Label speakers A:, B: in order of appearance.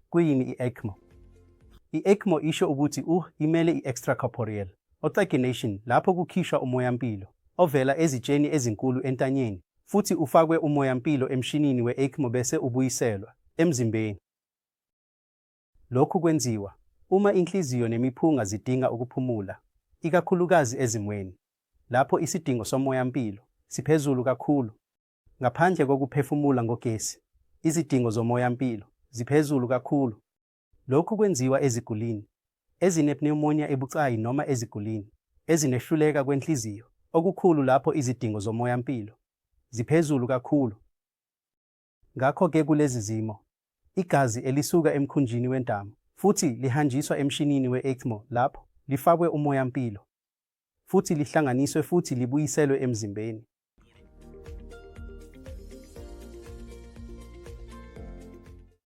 A: Kuyini i-ECMO? I-ECMO isho ukuthi imele i-extracorporeal oxygenation lapho kukhishwa umoyampilo ovela ezitsheni ezinkulu entanyeni futhi ufakwe umoyampilo emshinini we-ECMO bese ubuyiselwa emzimbeni. Lokhu kwenziwa uma inhliziyo nemiphunga zidinga ukuphumula, ikakhulukazi ezimweni lapho isidingo somoyampilo siphezulu kakhulu. Ngaphandle kokuphefumula ngogesi, izidingo zomoyampilo ziphezulu kakhulu. Lokhu kwenziwa ezigulini ezinepneumonia ebucayi noma ezigulini ezinehluleka kwenhliziyo okukhulu lapho izidingo zomoyampilo ziphezulu kakhulu. Ngakho-ke kulezi zimo, igazi elisuka emkhunjini wentamo futhi lihanjiswa emshinini we-ECMO lapho lifakwe umoyampilo futhi lihlanganiswe futhi libuyiselwe emzimbeni.